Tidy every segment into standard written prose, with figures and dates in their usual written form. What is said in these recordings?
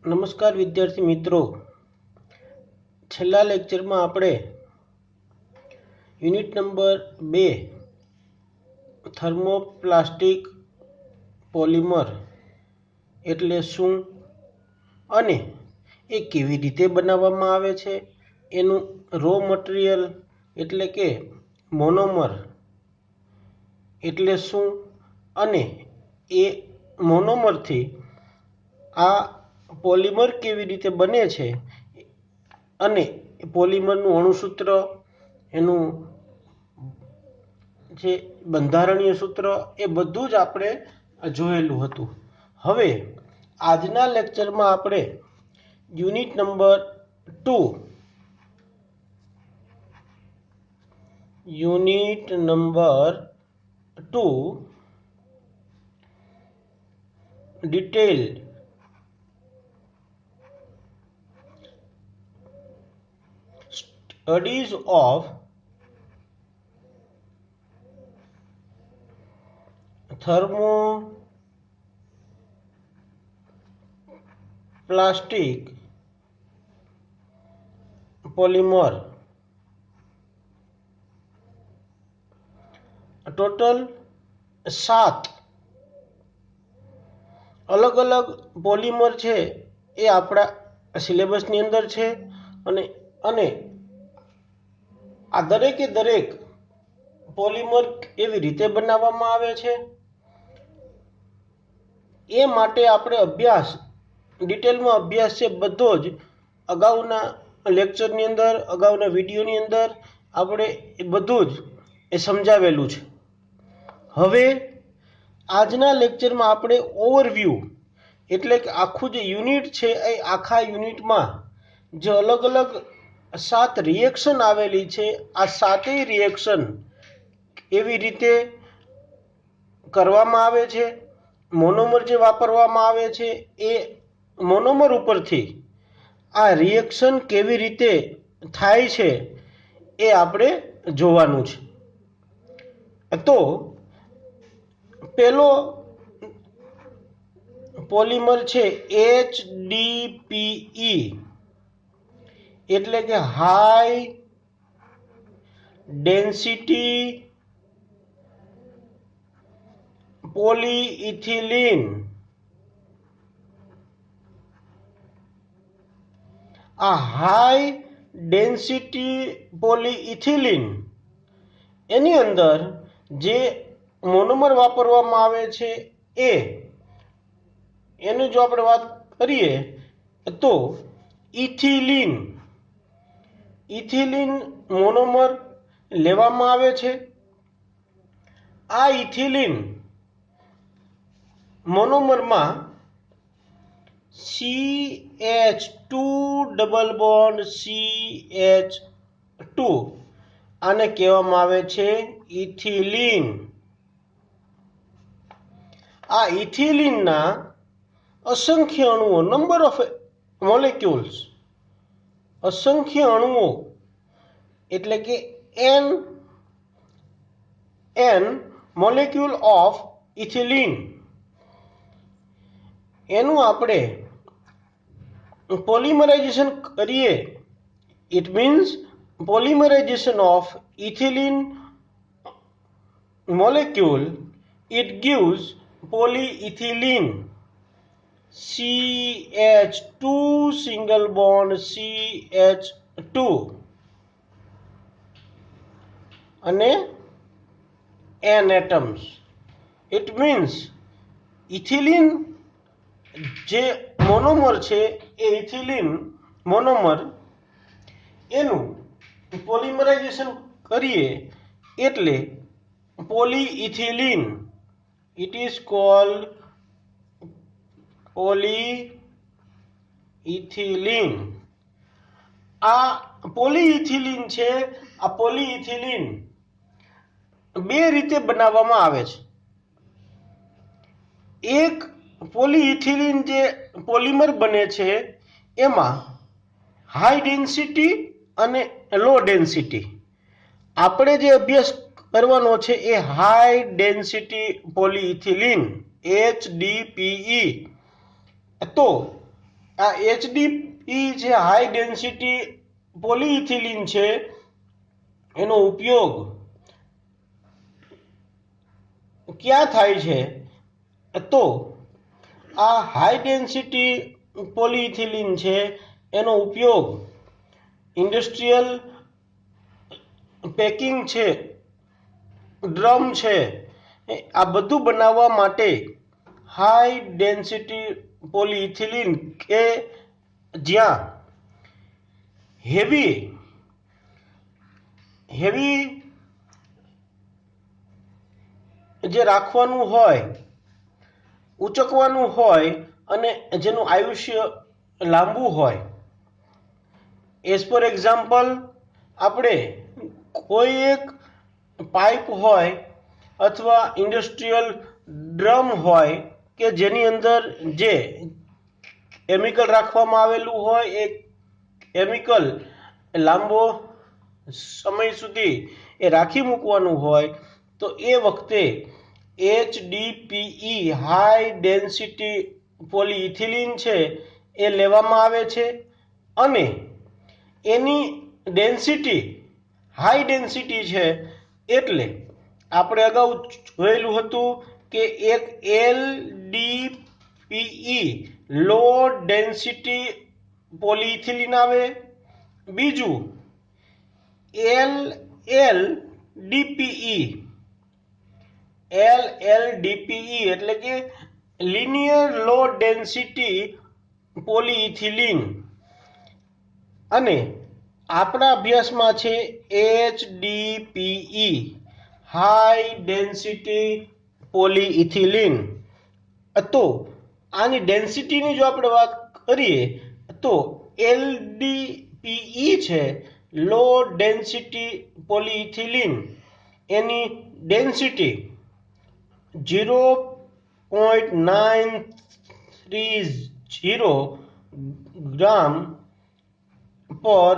નમસ્કાર વિદ્યાર્થી મિત્રો, છેલ્લા લેક્ચરમાં આપણે યુનિટ નંબર 2 થર્મોપ્લાસ્ટિક પોલિમર એટલે શું અને એ કેવી રીતે બનાવવામાં આવે છે, એનું રો મટીરિયલ એટલે કે મોનોમર એટલે શું અને એ મોનોમરથી આ પોલિમર કેવી રીતે બને છે અને પોલિમરનું અણુસૂત્ર, એનું જે બંધારણીય સૂત્ર, એ બધું જ આપણે જોયેલું હતું. હવે આજના લેક્ચરમાં આપણે unit number 2 detailed studies of thermoplastic polymer. Total 7 અલગ અલગ પોલિમર છે એ આપણા સિલેબસની અંદર છે અને અને આ દરેકે દરેક પોલિમર એવી રીતે બનાવવામાં આવે છે એ માટે આપણે ડિટેલમાં અભ્યાસ છે બધો જ અગાઉના લેક્ચરની અંદર, અગાઉના વિડીયોની અંદર આપણે એ બધું જ એ સમજાવેલું છે. હવે આજના લેક્ચરમાં આપણે ઓવરવ્યૂ એટલે કે આખું જે યુનિટ છે એ આખા યુનિટમાં જે અલગ અલગ 7 રિએક્શન આવેલી છે, આ 7 રિએક્શન એવી રીતે કરવામાં આવે છે, મોનોમર જે વાપરવામાં આવે છે એ મોનોમર ઉપરથી આ રિએક્શન કેવી રીતે થાય છે એ આપણે જોવાનું છે. તો પેલો પોલિમર છે HDPE એટલે કે હાઈ ડેન્સિટી પોલીઇથિલિન. આ હાઈ ડેન્સિટી પોલીઇથિલિન એની અંદર જે મોનોમર વાપરવામાં આવે છે એની જો આપણે વાત કરીએ તો ઇથિલિન મોનોમર લેવામાં આવે છે. આ ethylene મોનોમરમાં CH2 double bond CH2 આને કહેવામાં આવે છે ઇથિલિન. આ ઇથિલિનના અસંખ્ય અણુઓ, નંબર ઓફ મોલેક્યુલ્સ, અસંખ્ય અણુઓ એટલે કે n મોલેક્યુલ ઓફ ઇથિલિન એનું આપણે પોલિમરાઇઝેશન કરીએ. It means polymerization of ethylene molecule, it gives polyethylene CH2 single bond CH2 અને n atoms. It means ethylene જે મોનોમર છે એ ઇથિલિન મોનોમર એનું પોલિમરાઇઝેશન કરીએ એટલે polyethylene, it is called polyethylene. આ પોલીઇથિલિન છે, આ પોલીઇથિલિન બે રીતે બનાવવામાં આવે છે. એક પોલીઇથિલિન જે પોલિમર બને છે એમાં હાઈ ડેન્સિટી અને લો ડેન્સિટી. આપણે જે અભ્યાસ કરવાનો છે એ હાઈ ડેન્સિટી પોલીઇથિલિન HDPE. તો આ HDPE જે હાઈ ડેન્સિટી પોલીઇથિલિન છે એનો ઉપયોગ ક્યાં થાય છે? તો આ હાઈ ડેન્સિટી પોલીઇથિલિન છે એનો ઉપયોગ ઇન્ડસ્ટ્રીયલ પેકિંગ છે, ડ્રમ છે, આ બધું બનાવવા માટે હાઈ ડેન્સિટી પોલીઇથિલિન કે જ્યાં હેવી જે રાખવાનું હોય, ઉચકવાનું હોય અને જેનું આયુષ્ય લાંબુ હોય. એઝ પર એક્ઝામ્પલ, આપણે કોઈ એક પાઇપ હોય અથવા ઇન્ડસ્ટ્રીયલ ડ્રમ હોય કે જેની અંદર જે કેમિકલ રાખવામાં આવેલું હોય એ કેમિકલ લાંબો સમય સુધી એ રાખી મૂકવાનું હોય તો એ વખતે HDPE હાઈ ડેન્સિટી પોલીઇથિલિન છે એ લેવામાં આવે છે અને એની ડેન્સિટી હાઈ ડેન્સિટી છે એટલે આપણે અગાઉ જોયેલું હતું કે એક LDPE લો ડેન્સિટી પોલીઇથિલિન આવે, બીજું LLDPE એટલે કે લિનિયર લો ડેન્સિટી પોલીઇથિલિન. અને આપણા અભ્યાસમાં છે HDPE હાઈ ડેન્સિટી પોલીઇથિલિન. તો આની ડેન્સિટીની જો આપણે વાત કરીએ તો LDPE છે લો ડેન્સિટી પોલીઇથિલિન, એની ડેન્સિટી 0.930 ગ્રામ પર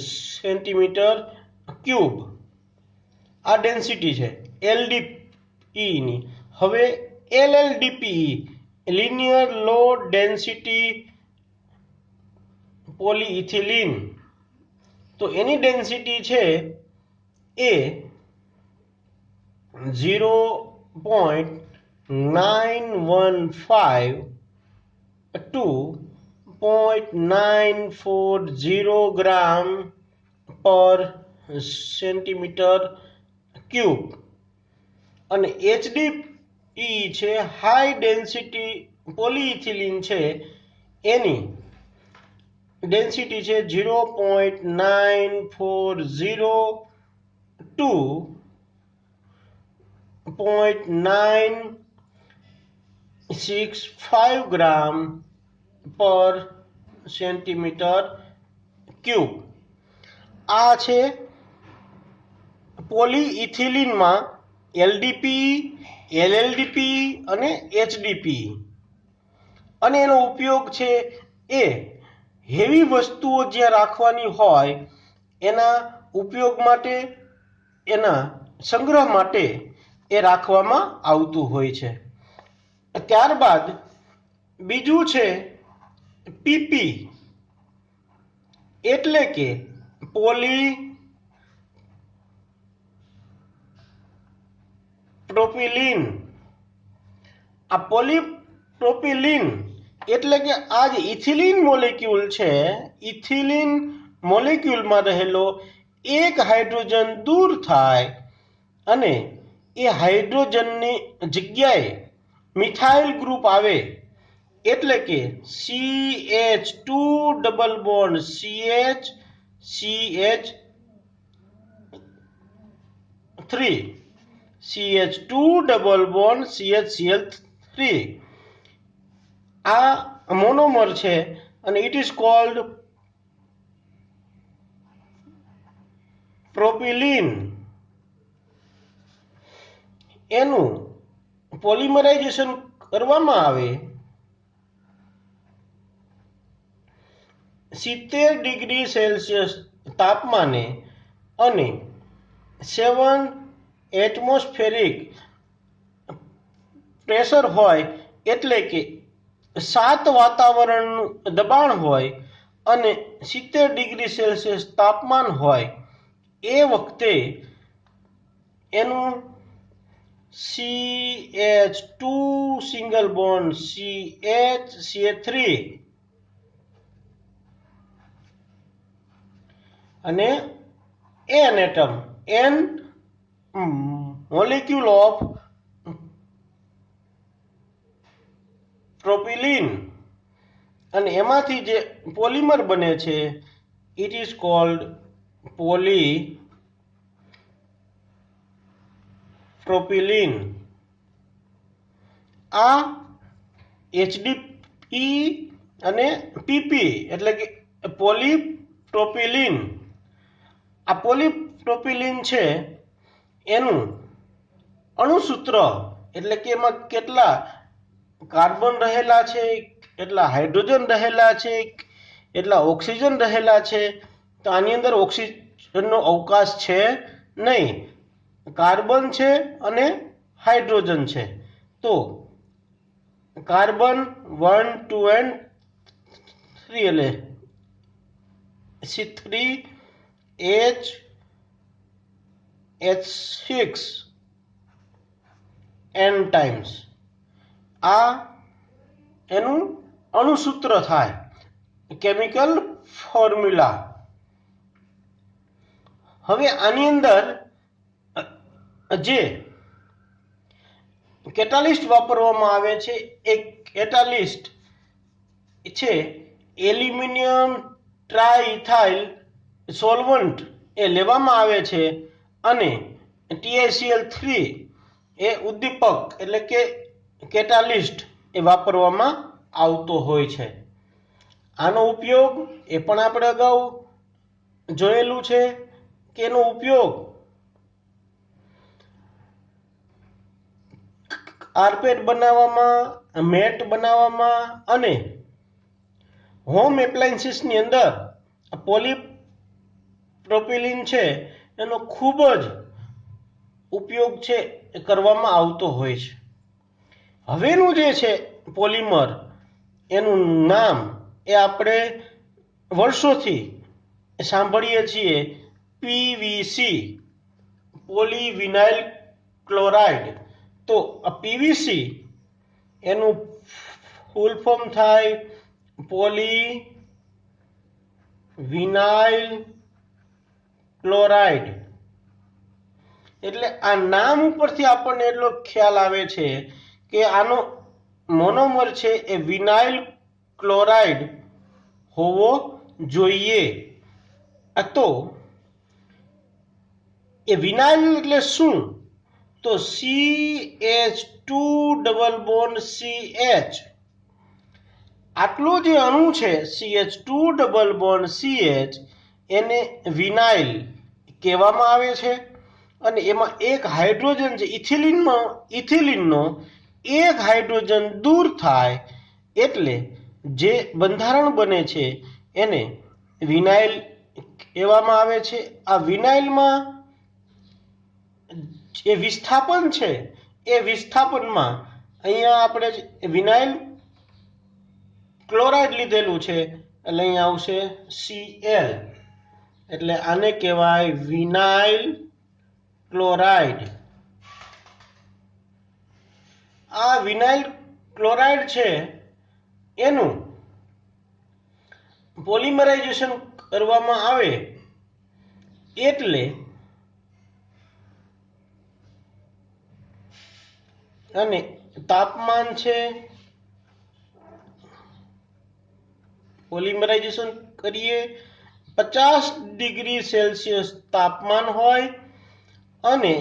સેન્ટીમીટર ક્યુબ. આ ડેન્સિટી છે LDPE ની. હવે LLDPE લિનિયર લો ડેન્સિટી પોલીઇથિલિન, તો એની ડેન્સિટી છે એ 0.915 to 0.940 ગ્રામ પર સેન્ટીમીટર ક્યુબ. અને HDPE છે હાઈ ડેન્સિટી પોલીઇથિલિન છે એની ડેન્સિટી છે 0.940 to 0.965 ગ્રામ પર સેન્ટીમીટર ક્યુબ. આ છે પોલીઇથિલિનમાં LDPE, LLDPE અને HDPE. અને એનો ઉપયોગ છે એ હેવી વસ્તુઓ જ્યાં રાખવાની હોય એના ઉપયોગ માટે, એના સંગ્રહ માટે એ રાખવામાં આવતું હોય છે. ત્યારબાદ બીજું છે PP એટલે કે પોલીપ્રોપિલિન. આ પોલીપ્રોપિલિન એટલે કે આ જે ઇથિલિન મોલેક્યુલ છે, ઇથિલિન મોલેક્યુલમાં રહેલો એક હાઇડ્રોજન દૂર થાય અને એ હાઇડ્રોજનની જગ્યાએ મિથાઇલ ગ્રુપ આવે એટલે કે CH2 double bond CH3 CH2 double bond CHCl3. આ મોનોમર છે અને ઇટ ઇઝ કોલ્ડ પ્રોપિલિન. એનું પોલિમરાઇઝેશન કરવામાં આવે 70 ડિગ્રી સેલ્સિયસ તાપમાને અને 7 એટમોસ્ફેરિક પ્રેશર હોય એટલે કે 7 વાતાવરણનું દબાણ હોય અને 70 ડિગ્રી સેલ્સિયસ તાપમાન હોય એ વખતે એનું CH2 સિંગલ બોન્ડ CH3 અને N atom N molecule of propylene અને એમાંથી જે પોલિમર બને છે ઇટ ઇઝ કોલ્ડ પોલીપ્રોપિલિન. આ HDP અને PP એટલે કે પોલીપ્રોપિલિન. આ પોલીપ્રોપિલિન છે એનું અણુસૂત્ર એટલે કે એમાં કેટલા કાર્બન રહેલા છે, કેટલા હાઇડ્રોજન રહેલા છે, કેટલા ઓક્સિજન રહેલા છે, તો આની અંદર ઓક્સિજનનો અવકાશ છે નહીં, કાર્બન છે અને હાઇડ્રોજન છે. તો કાર્બન 1 2 and 3 એટલે C3H6 n ટાઈમ્સ. આ એનું અણુસૂત્ર થાય, કેમિકલ ફોર્મ્યુલા. હવે આની અંદર જે કેટાલિસ્ટ વાપરવામાં આવે છે એ કેટાલિસ્ટ છે એલ્યુમિનિયમ ટ્રાઇથાઇલ સોલ્વન્ટ એ લેવામાં આવે છે અને TiCl3 એ ઉદ્દીપક એટલે કે કેટાલિસ્ટ એ વાપરવામાં આવતો હોય છે. આનો ઉપયોગ એ પણ આપણે અગાઉ જોયેલું છે કે એનો ઉપયોગ કાર્પેટ બનાવવામાં, મેટ બનાવવામાં અને હોમ એપ્લાયન્સીસની અંદર પોલીપ્રોપિલિન છે એનો ખૂબ જ ઉપયોગ છે એ કરવામાં આવતો હોય છે. હવેનું જે છે પોલિમર એનું નામ એ આપણે વર્ષોથી સાંભળીએ છીએ PVC, પોલીવિનાઇલ ક્લોરાઇડ. તો આ PVC એનું ફૂલ ફોર્મ થાય પોલીવિનાઇલ ક્લોરાઇડ. એટલે આ નામ ઉપરથી આપણને એટલો ખ્યાલ આવે છે કે આનો મોનોમર છે એ વિનાઇલ ક્લોરાઇડ હોવો જોઈએ. તો એ વિનાઇલ એટલે શું? તો CH2 ડબલ બોન્ડ CH. આટલો જે અણુ છે CH2 ડબલ બોન્ડ CH એને વિનાઇલ કહેવામાં આવે છે. અને એમાં એક હાઇડ્રોજન છે ઇથિલિનનો એક હાઇડ્રોજન દૂર થાય એટલે જે બંધારણ બને છે એને વિનાઇલ કહેવામાં આવે છે. આ વિનાઇલમાં જે વિસ્થાપન છે એ વિસ્થાપનમાં અહીંયા આપણે વિનાઇલ ક્લોરાઇડ લીધેલું છે એટલે અહીંયા આવશે Cl. એટલે આને કહેવાય વિનાઇલ ક્લોરાઇડ. આ વિનાઇલ ક્લોરાઇડ છે એનું પોલિમરાઇઝેશન કરવામાં આવે એટલે અને તાપમાન છે પોલિમરાઇઝેશન કરીએ 50 ડિગ્રી સેલ્સિયસ તાપમાન હોય અને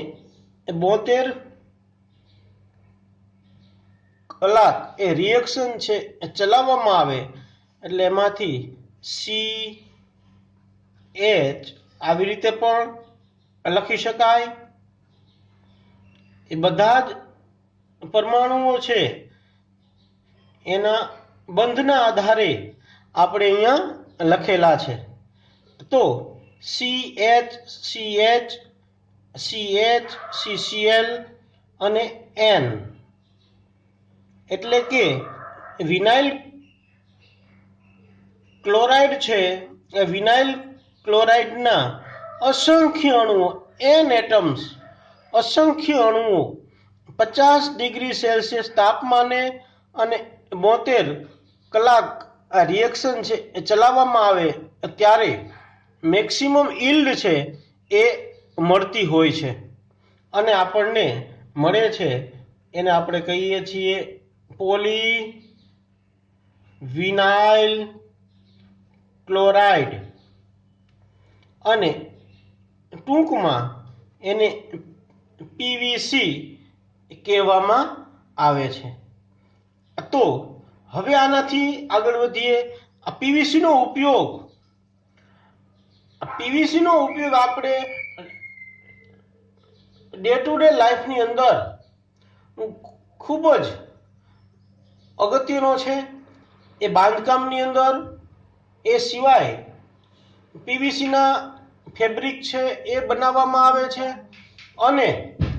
72 કલાક એ રિએક્શન છે ચલાવવામાં આવે એટલે એમાંથી CH આવી રીતે પણ લખી શકાય. એ બધા જ પરમાણુઓ છે એના બંધના આધારે આપણે અહીંયા લખેલા છે. તો CH CH CH CCl અને N એટલે કે વિનાઇલ ક્લોરાઇડ છે એ વિનાઇલ ક્લોરાઇડના અસંખ્ય અણુઓ એન એટમ્સ અસંખ્ય અણુઓ 50 ડિગ્રી સેલ્સિયસ તાપમાને અને 72 કલાક આ રિએક્શન છે એ ચલાવવામાં આવે ત્યારે મેક્સિમમ યીલ્ડ છે એ મળતી હોય છે અને આપણને મળે છે એને આપણે કહીએ છીએ પોલી વિનાઇલ ક્લોરાઇડ અને ટૂંકમાં એને પીવીસી કહેવામાં આવે છે. તો હવે આનાથી આગળ વધીએ. આ પીવીસીનો ઉપયોગ આપણે ડે ટુ ડે લાઈફની અંદર ખૂબ જ અગત્યનો છે. એ બાંધકામની અંદર એ સિવાય પીવીસીના ફેબ્રિક છે એ બનાવવામાં આવે છે અને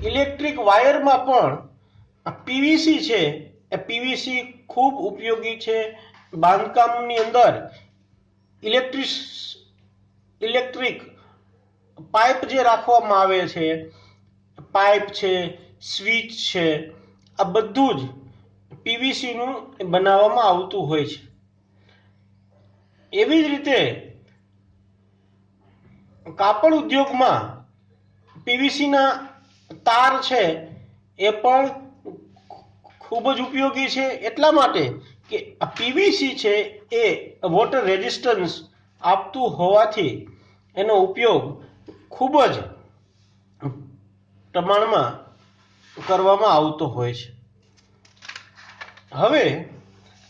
ઇલેક્ટ્રિક વાયરમાં પણ પીવીસી છે એ પીવીસી ખૂબ ઉપયોગી છે. બાંધકામની અંદર ઇલેક્ટ્રિક પાઇપ જે રાખવામાં આવે છે, પાઇપ છે, સ્વિચ છે, આ બધું જ પીવીસીનું બનાવવામાં આવતું હોય છે. એવી જ રીતે કાપડ ઉદ્યોગમાં પીવીસીના તાર છે એ પણ ખૂબ જ ઉપયોગી છે, એટલા માટે કે આ પીવીસી છે એ વોટર રેઝિસ્ટન્સ આપતું હોવાથી એનો ઉપયોગ ખૂબ જ પ્રમાણમાં કરવામાં આવતો હોય છે. હવે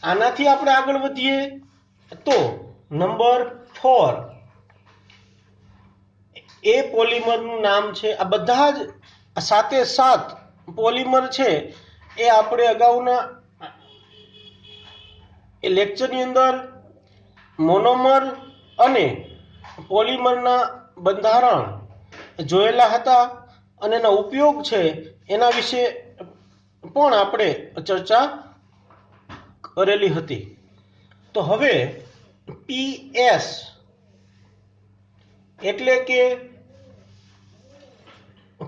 આનાથી આપણે આગળ વધીએ તો નંબર 4 એ પોલિમરનું નામ છે. આ બધા જ સાથે સાત પોલિમર છે એ આપણે અગાઉના એ લેક્ચરની અંદર મોનોમર અને પોલિમરના બંધારણ જોયેલા હતા અને એના ઉપયોગ છે એના વિશે પણ આપણે ચર્ચા કરેલી હતી. તો હવે પીએસ એટલે કે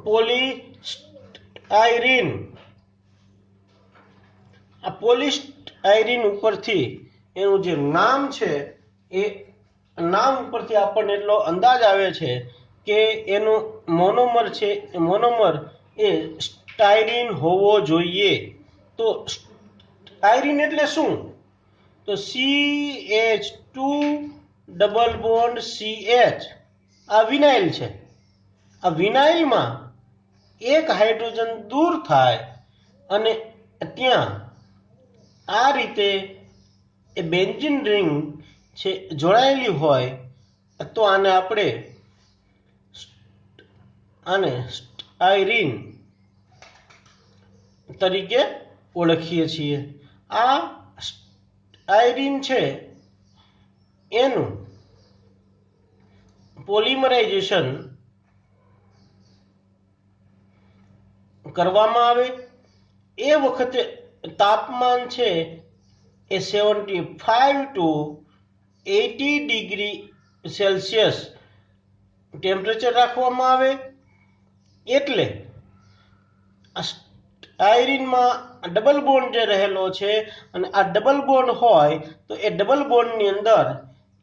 પોલિસ્ટાયરીન. આ પોલિસ્ટાયરીન ઉપરથી એનું જે નામ છે એ નામ ઉપરથી આપણને એટલો અંદાજ આવે છે કે એનું મોનોમર છે એ મોનોમર એ સ્ટાયરીન હોવો જોઈએ. તો સ્ટાયરીન એટલે શું? તો CH2 ડબલ બોન્ડ CH આ વિનાઇલ છે. આ વિનાઇલમાં એક હાઇડ્રોજન દૂર થાય અને ત્યાં આ રીતે એ બેન્ઝીન રિંગ છે જોડાયેલી હોય તો આને આપણે સ્ટાયરીન તરીકે ઓળખીએ છીએ. આ સ્ટાયરીન છે એનું પોલિમરાઇઝેશન કરવામાં આવે એ વખતે તાપમાન છે એ 75 to 80 ડિગ્રી સેલ્સિયસ ટેમ્પરેચર રાખવામાં આવે. એટલે આ સ્ટાયરીનમાં ડબલ બોન્ડ જે રહેલો છે અને આ ડબલ બોન્ડ હોય તો એ ડબલ બોન્ડની અંદર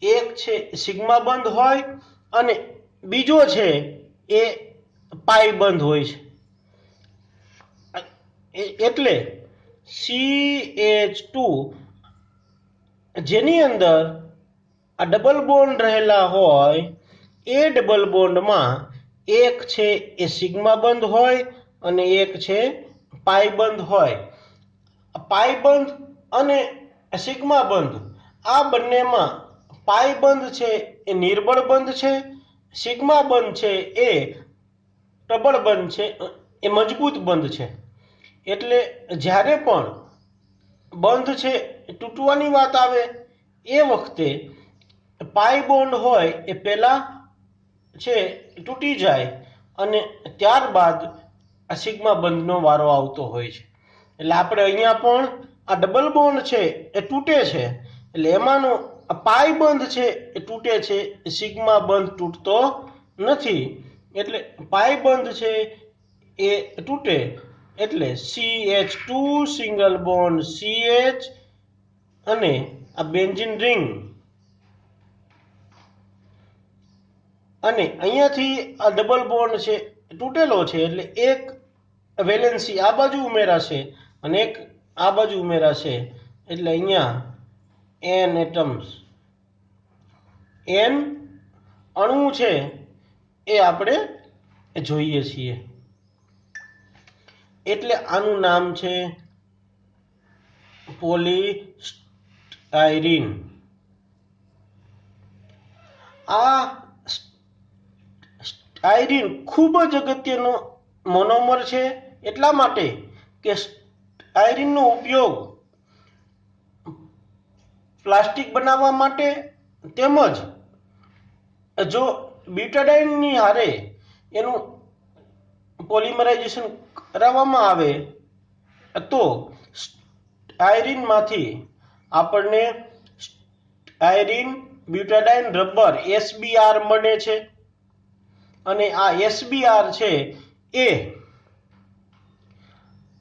એક છે સિગ્મા બંધ હોય અને બીજો છે એ પાઈ બંધ હોય છે. એટલે CH2 જેની અંદર આ ડબલ બોન્ડ રહેલા હોય એ ડબલ બોન્ડમાં એક છે એ સિગ્મા બંધ હોય અને એક છે પાઈ બંધ હોય. પાઈ બંધ અને સિગ્મા બંધ આ બંનેમાં પાઈ બંધ છે એ નિર્બળ બંધ છે, સિગ્મા બંધ છે એ પ્રબળ બંધ છે, એ મજબૂત બંધ છે. એટલે જ્યારે પણ બંધ છે તૂટવાની વાત આવે એ વખતે પાઈ બોન્ડ હોય એ પહેલા છે તૂટી જાય અને ત્યારબાદ આ સિગ્મા બંધનો વારો આવતો હોય છે. એટલે આપણે અહીંયા પણ આ ડબલ બોન્ડ છે એ તૂટે છે, એટલે એમાંનો આ પાઈ બંધ છે એ તૂટે છે, સિગ્મા બંધ તૂટતો નથી. એટલે પાઈ બંધ છે એ તૂટે, એટલે CH2 સિંગલ બોન્ડ CH અને આ બેન્ઝીન રિંગ, અને અહીંયાથી આ ડબલ બોન્ડ છે તૂટેલો છે, એટલે એક વેલેન્સી આ બાજુ ઉમેરાશે અને એક આ બાજુ ઉમેરાશે, એટલે અહીંયા n એટમ્સ, n અણુ છે એ આપણે જોઈએ છીએ. એટલે આનું નામ છે પોલીસ્ટાયરીન. આ સ્ટાયરીન ખૂબ જ અગત્યનો મોનોમર છે, એટલા માટે કે સ્ટાયરીનનો ઉપયોગ પ્લાસ્ટિક બનાવવા માટે તેમજ જો બ્યુટાડાઇનની હારે એનું પોલિમરાઇઝેશન કરાવવામાં આવે તો સ્ટાયરીનમાંથી આપણને સ્ટાયરીન બ્યુટાડાઇન રબર SBR મળે છે, અને આ SBR છે એ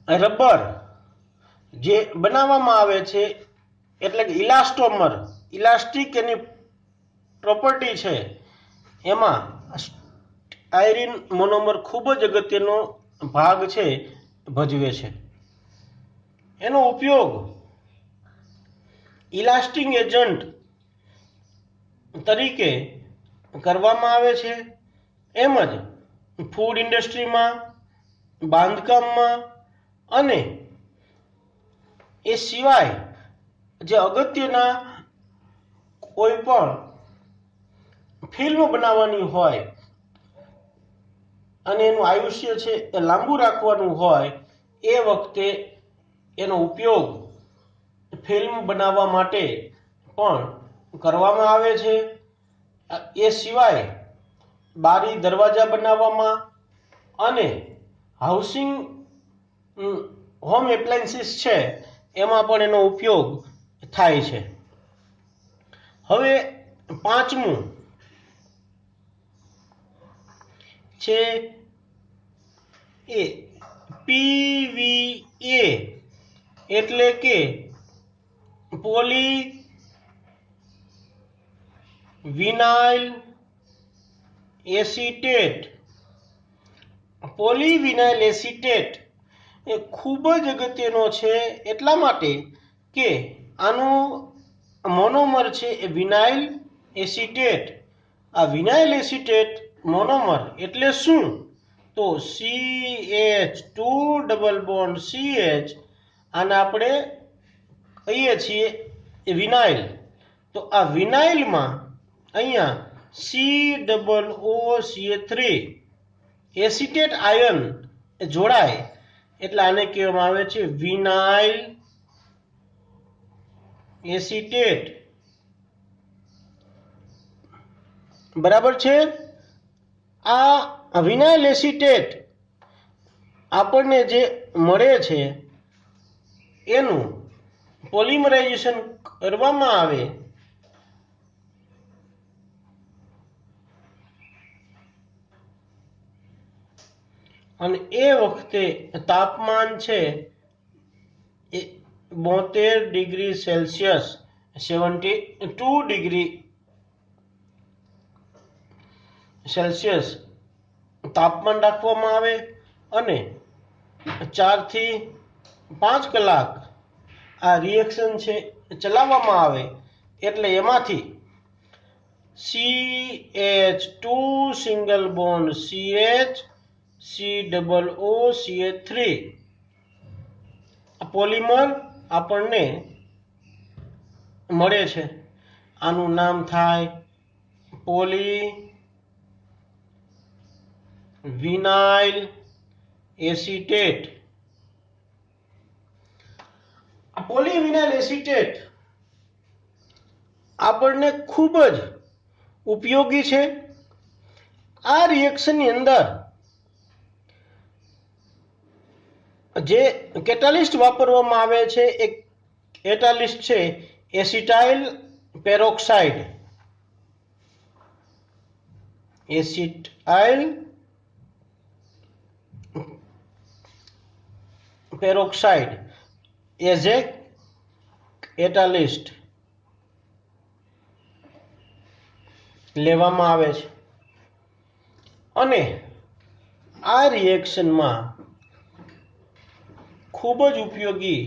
રબર જે બનાવવામાં આવે છે, એટલે કે ઇલાસ્ટોમર, ઇલાસ્ટિક એની પ્રોપર્ટી છે, એમાં સ્ટાયરીન મોનોમર ખૂબ જ અગત્યનો ભાગ છે ભજવે છે. એનો ઉપયોગ ઇલાસ્ટિક એજન્ટ તરીકે કરવામાં આવે છે, એમજ ફૂડ ઇન્ડસ્ટ્રીમાં, બાંધકામમાં, અને એ સિવાય જે અગત્યના કોઈ પણ ફિલ્મ બનાવવાની હોય અને એનું આયુષ્ય છે એ લાંબુ રાખવાનું હોય એ વખતે એનો ઉપયોગ ફિલ્મ બનાવવા માટે પણ કરવામાં આવે છે. એ સિવાય બારી દરવાજા બનાવવામાં અને હાઉસિંગ હોમ એપ્લાયન્સીસ છે એમાં પણ એનો ઉપયોગ થાય છે. હવે પાંચમું છે એ PVA, એટલે કે polyvinyl acetate. Polyvinyl acetate એ ખૂબ જ અગત્યનો છે, એટલા માટે કે આનું મોનોમર છે એ વિનાઇલ એસિટેટ. આ વિનાઇલ એસિટેટ મોનોમર એટલે શું? તો CH2 ડબલ બોન્ડ CH, આને આપણે કહીએ છીએ વિનાઇલ. તો આ વિનાઇલમાં અહીંયા COOCH3 એસિટેટ આયન જોડાય, એટલે આને કહેવામાં આવે છે વિનાઇલ એસિટેટ. બરાબર છે. આ વિનાઇલ એસિટેટ આપણને જે મળે છે એનું પોલિમરાઇઝેશન કરવામાં આવે અને એ વખતે તાપમાન છે એ 72 ડિગ્રી સેલ્સિયસ 72 ડિગ્રી સેલ્સિયસ તાપમાન રાખવામાં આવે અને 4 થી 5 કલાક આ રિએક્શન છે ચલાવવામાં આવે, એટલે એમાંથી CH2 single bond CH COOCH3 polymer આપણને મળે છે. આનું નામ થાય પોલીવિનાઇલ એસિટેટ. પોલીવિનાઇલ એસિટેટ આપણને ખૂબ જ ઉપયોગી છે. આ રિએક્શનની અંદર જે કેટાલિસ્ટ વાપરવામાં આવે છે એ કેટાલિસ્ટ છે acetyl peroxide. Acetyl peroxide as a catalyst લેવામાં આવે છે અને આ રિએક્શનમાં ખૂબ જ ઉપયોગી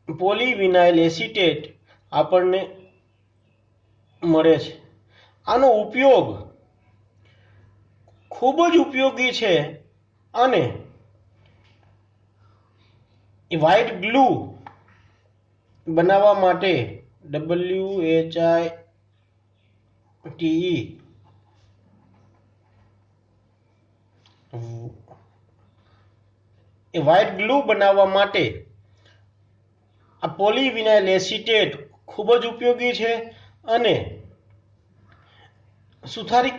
પોલીવિનાઇલ એસિટેટ આપણને મળે છે. આનો ઉપયોગ ખૂબ જ ઉપયોગી છે અને વ્હાઇટ ગ્લુ બનાવવા માટે વ્હાઇટ ગ્લુ બનાવવા માટે આ પોલીવિનાઇલ એસિટેટ ખૂબ જ ઉપયોગી છે અને સુથારી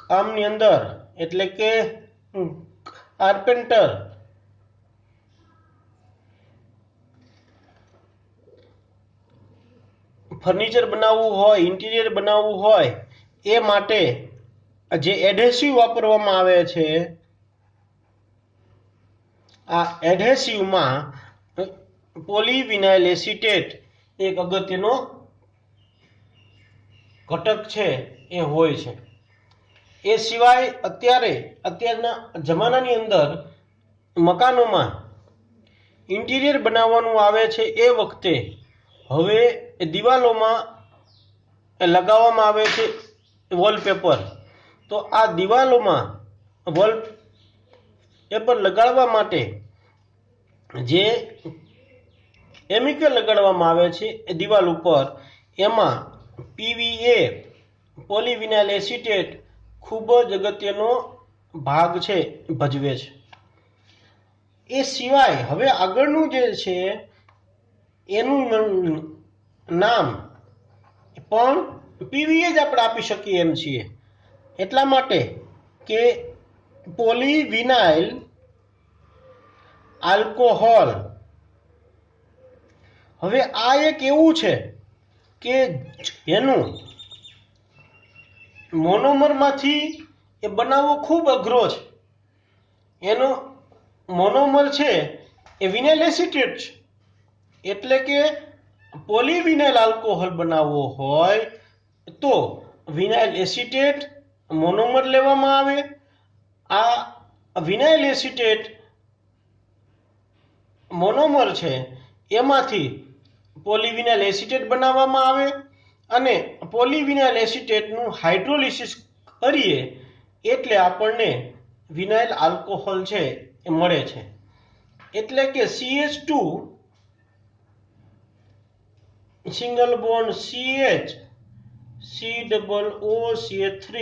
કામની અંદર એટલે કે કાર્પેન્ટર ફર્નિચર બનાવવું હોય, ઇન્ટિરિયર બનાવવું હોય એ માટે જે એડહેસિવ વાપરવામાં આવે છે, આ એડહેસિવમાં પોલીવિનાઇલ એસિટેટ એક અગત્યનો ઘટક છે એ હોય છે. એ સિવાય અત્યારના જમાનાની અંદર મકાનોમાં ઇન્ટિરિયર બનાવવાનું આવે છે એ વખતે હવે દિવાલોમાં લગાવવામાં આવે છે વોલપેપર. તો આ દિવાલોમાં વોલપેપર લગાડવા માટે જે કેમિકલ લગાડવામાં આવે છે એ દિવાલ ઉપર, એમાં PVA પોલીવિનાઇલ એસિટેટ ખૂબ જ અગત્યનો ભાગ છે ભજવે છે. એ સિવાય હવે આગળનું જે છે એનું નામ પણ PVA જ આપણે આપી શકીએ એમ છીએ, એટલા માટે કે પોલીવિનાઇલ આલ્કોહોલ. હવે આ એક એવું છે કે એનું મોનોમરમાંથી એ બનાવવો ખૂબ અઘરો છે. એનો મોનોમર છે એ વિનાઇલ એસિટેટ છે, એટલે કે પોલીવિનાઇલ આલ્કોહોલ બનાવવો હોય તો વિનાઇલ એસિટેટ મોનોમર લેવામાં આવે. આ વિનાઇલ એસિટેટ મોનોમર છે એમાંથી પોલીવિનાઇલ એસિટેટ બનાવવામાં આવે અને પોલીવિનાઇલ એસિટેટનું હાઇડ્રોલિસિસ કરીએ એટલે આપણને વિનાઇલ આલ્કોહોલ છે એ મળે છે. એટલે કે CH2 single bond CH COOCH3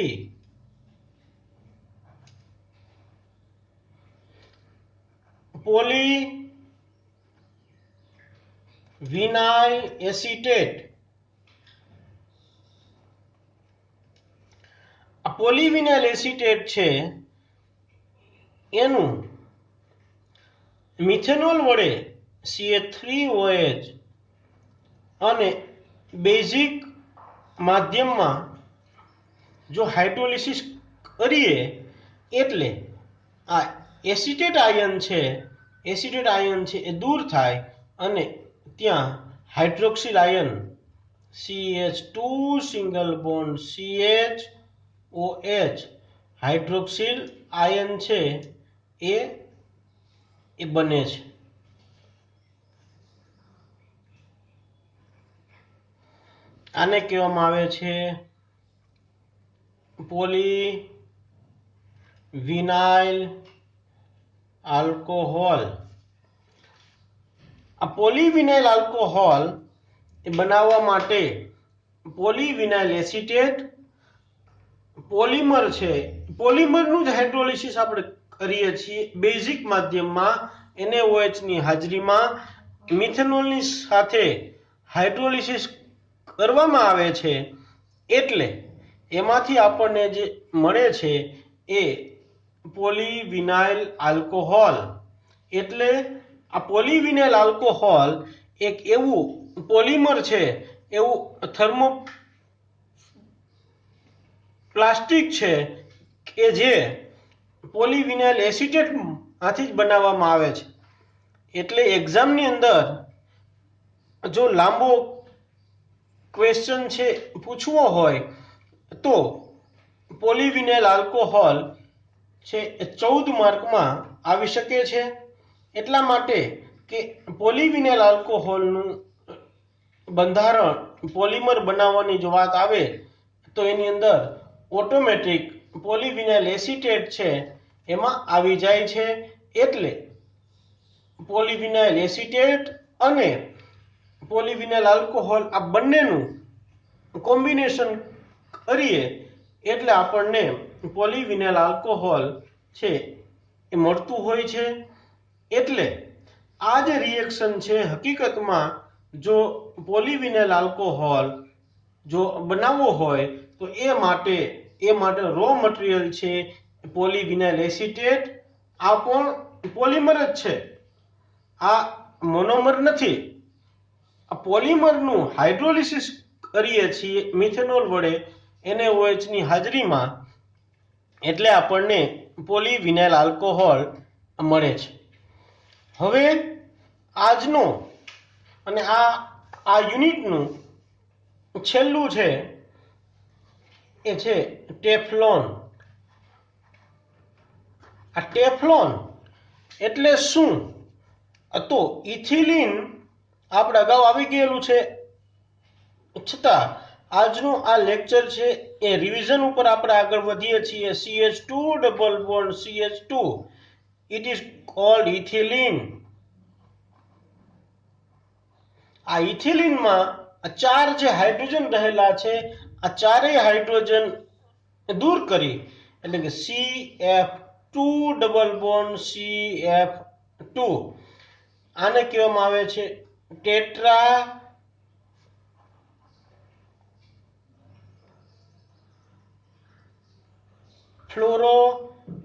polyvinyl acetate. આ પોલીવિનાઇલ એસિટેટ છે એનું મિથેનોલ વડે CH3OH અને બેઝિક માધ્યમમાં જો હાઇડ્રોલિસિસ કરીએ એટલે આ એસિટેટ આયન છે એ દૂર થાય અને ત્યાં hydroxyl ion CH2 single bond CHOH hydroxyl ion છે એ બને છે. આને કહેવામાં આવે છે પોલીવિનાઇલ આલ્કોહોલ. આ પોલીવિનાઇલ આલ્કોહોલ બનાવવા માટે પોલીવિનાઇલ એસિટેટ પોલિમર છે, પોલિમરનું જ હાઇડ્રોલિસિસ આપણે કરીએ છીએ બેઝિક માધ્યમમાં NaOH ની હાજરીમાં મિથેનોલની સાથે હાઇડ્રોલિસિસ કરવામાં આવે છે, એટલે એમાંથી આપણને જે મળે છે એ પોલીવિનાઇલ આલ્કોહોલ. એટલે આ પોલીવિનાઇલ આલ્કોહોલ એક એવું પોલિમર છે, એવું થર્મો પ્લાસ્ટિક છે કે જે પોલીવિનાઇલ એસિટેટ માંથી જ બનાવવામાં આવે છે. એટલે એક્ઝામની અંદર જો લાંબો ક્વેશ્ચન છે પૂછવો હોય તો પોલીવિનાઇલ આલ્કોહોલ છે 14 માર્કમાં આવી શકે છે. એટલા માટે કે પોલીવિનાઇલ આલ્કોહોલનું બંધારણ પોલિમર બનાવવાની જો વાત આવે તો એની અંદર ઓટોમેટિક પોલીવિનાઇલ એસિટેટ છે એમાં આવી જાય છે. એટલે પોલીવિનાઇલ એસિટેટ અને પોલીવિનાઇલ આલ્કોહોલ આ બંનેનું કોમ્બિનેશન કરીએ એટલે આપણને પોલીવિનાઇલ આલ્કોહોલ છે એ મળતું હોય છે. એટલે આ જે રિએક્શન છે હકીકતમાં જો પોલીવિનાઇલ આલ્કોહોલ જો બનાવવો હોય તો એ માટે રો મટીરિયલ છે પોલીવિનાઇલ એસિટેટ. આ પણ પોલિમર જ છે, આ મોનોમર નથી. આ પોલિમરનું હાઇડ્રોલિસિસ કરીએ છીએ મિથેનોલ વડે NaOH ની હાજરીમાં, એટલે આપણને પોલીવિનાઇલ આલ્કોહોલ મળે છે. હવે આજનો અને આ યુનિટનું છેલ્લું છે એ છે ટેફલોન. આ ટેફલોન એટલે શું? તો ઇથિલિન આપણે અગાઉ આવી ગયેલું છે, છતાં આજનું આ લેક્ચર છે એ રિવિઝન ઉપર આપણે આગળ વધીએ છીએ. CH2 double bond CH2, it is called ethylene. આ ઇથિલિનમાં ચાર જે હાઇડ્રોજન રહેલા છે, આ ચારેય હાઇડ્રોજન દૂર કરી એટલે કે CF2 ડબલ બોન્ડ CF2, આને કહેવામાં આવે છે ટેટ્રા ફ્લોરો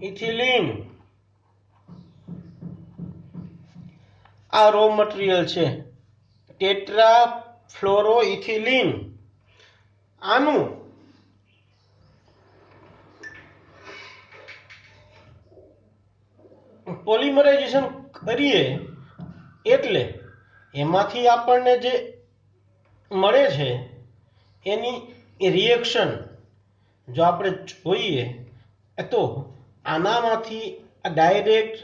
ઇથિલિન. આ રો મટીરિયલ છે ટેટ્રા ફ્લોરો ઇથિલિન. આનું પોલિમરાઇઝેશન કરીએ એટલે એમાંથી આપણને જે મળે છે એની રિએક્શન જો આપણે જોઈએ તો આનામાંથી ડાયરેક્ટ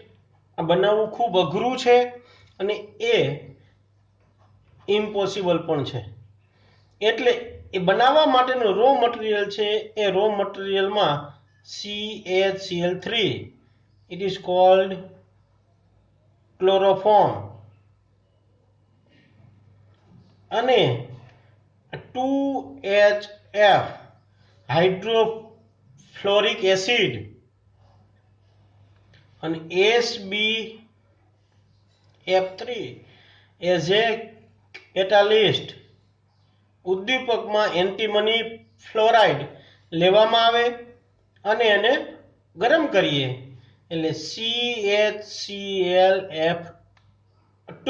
બનાવવું ખૂબ અઘરું છે અને એ ઇમ્પોસિબલ પણ છે. એટલે એ બનાવવા માટેનું રો મટીરિયલ છે એ row મટીરિયલમાં CHCl3, it is called chloroform, અને 2HF હાઇડ્રોફ્લોરિક એસિડ અને SbF3 એઝ એ કેટાલિસ્ટ. ઉદ્દીપકમાં એન્ટીમની ફ્લોરાઇડ લેવામાં આવે અને એને ગરમ કરીએ એટલે CHClF2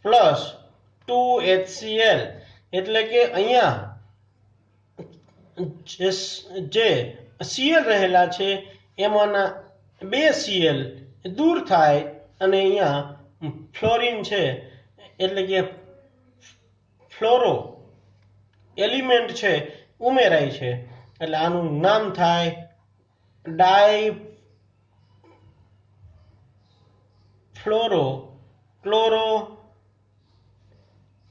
પ્લસ 2HCl, એટલે કે અહીંયા જે Cl રહેલા છે એમાંના 2 Cl દૂર થાય અને અહીંયા ફ્લોરિન છે એટલે કે ફ્લોરો એલિમેન્ટ છે ઉમેરાય છે. એટલે આનું નામ થાય ડાયફ્લોરો ક્લોરો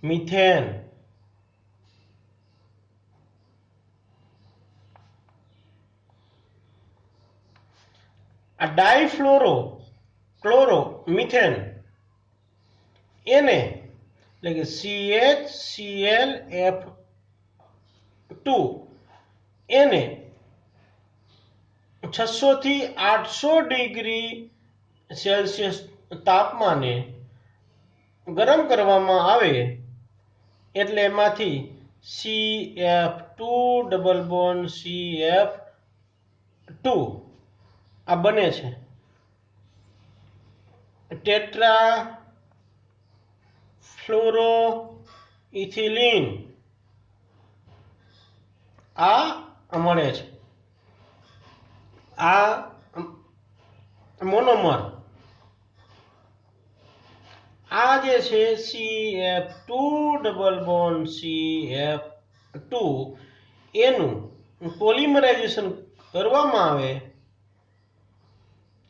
મિથેન. આ ડાયફ્લોરો ક્લોરો મિથેન એને એટલે કે CHClF2 એને 600 થી 800 ડિગ્રી સેલ્સિયસ તાપમાને ગરમ કરવામાં આવે એટલે એમાંથી CF2 ડબલ બોન્ડ CF2 આ બને છે. ટેટ્રા ફ્લોરો ઇથિલિન આ મળે છે. આ મોનોમર. આ જે છે CF2 ડબલ બોન્ડ CF2 એનું પોલિમરાઇઝેશન કરવામાં આવે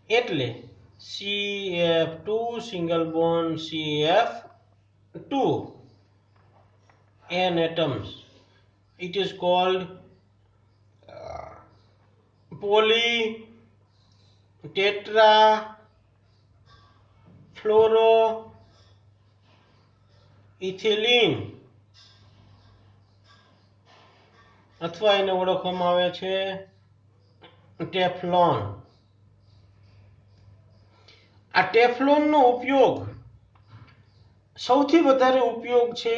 એટલે CF2 single bond CF2 n atoms. It is called poly tetra fluoro ethylene અથવા એને ઓળખવામાં આવે છે ટેફલોન. આ ટેફલોનનો ઉપયોગ સૌથી વધારે ઉપયોગ છે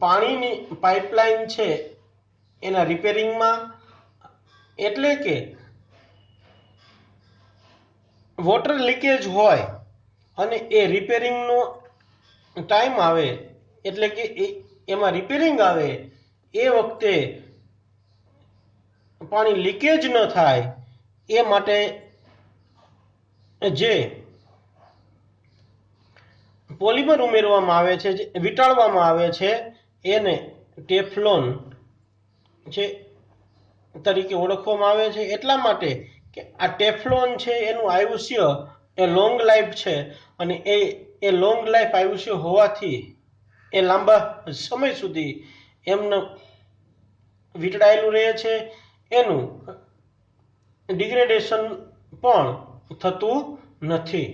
પાણીની પાઇપલાઇન છે એના રિપેરિંગમાં. એટલે કે વોટર લીકેજ હોય અને એ રિપેરિંગનો ટાઈમ આવે એટલે કે એમાં રિપેરિંગ આવે એ વખતે પાણી લીકેજ ન થાય એ માટે જે પોલિમર ઉમેરવામાં આવે છે, જે વીંટાળવામાં આવે છે એને ટેફલોન છે તરીકે ઓળખવામાં આવે છે. એટલા માટે કે આ ટેફલોન છે એનું આયુષ્ય એ લોંગ લાઈફ છે અને એ લોંગ લાઈફ આયુષ્ય હોવાથી એ લાંબા સમય સુધી એમને વીંટળાયેલું રહે છે. એનું ડિગ્રેડેશન પણ થતું નથી.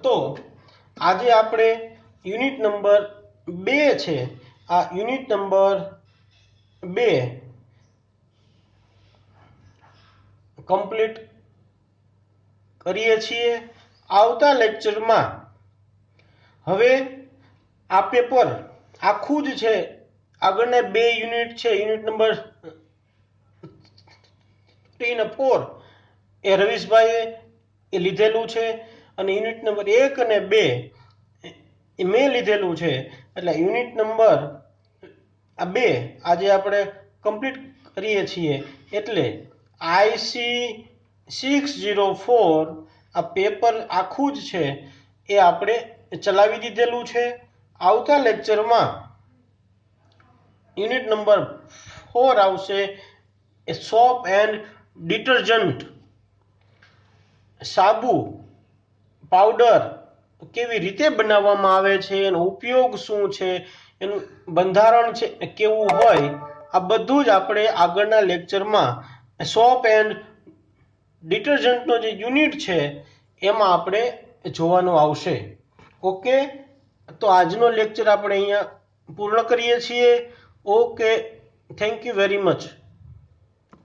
તો આજે આપણે યુનિટ નંબર 2 છે, આ યુનિટ નંબર 2 કમ્પ્લીટ કરીએ છીએ. આવતા લેક્ચરમાં હવે આ પેપર આખું જ છે, આગળના 2 યુનિટ છે, યુનિટ નંબર 3 અને 4 એ રવીશભાઈએ લીધેલું છે અને યુનિટ નંબર 1 અને 2 એ મેં લીધેલું છે. એટલે યુનિટ નંબર 2 આજે આપણે કમ્પ્લીટ કરીએ છીએ. એટલે IC 604 આ પેપર આખું જ છે એ આપણે ચલાવી દીધેલું છે. આવતા લેક્ચરમાં યુનિટ નંબર 4 આવશે, એ સોપ એન્ડ ડિટર્જન્ટ. સાબુ પાવડર કેવી રીતે બનાવવામાં આવે છે, એનો ઉપયોગ શું છે, એનું બંધારણ છે કેવું હોય, આ બધું જ આપણે આગળના લેક્ચરમાં સોપ એન્ડ ડિટર્જન્ટનો જે યુનિટ છે એમાં આપણે જોવાનું આવશે. ઓકે, તો આજનો લેક્ચર આપણે અહીંયા પૂર્ણ કરીએ છીએ. Okay, thank you very much.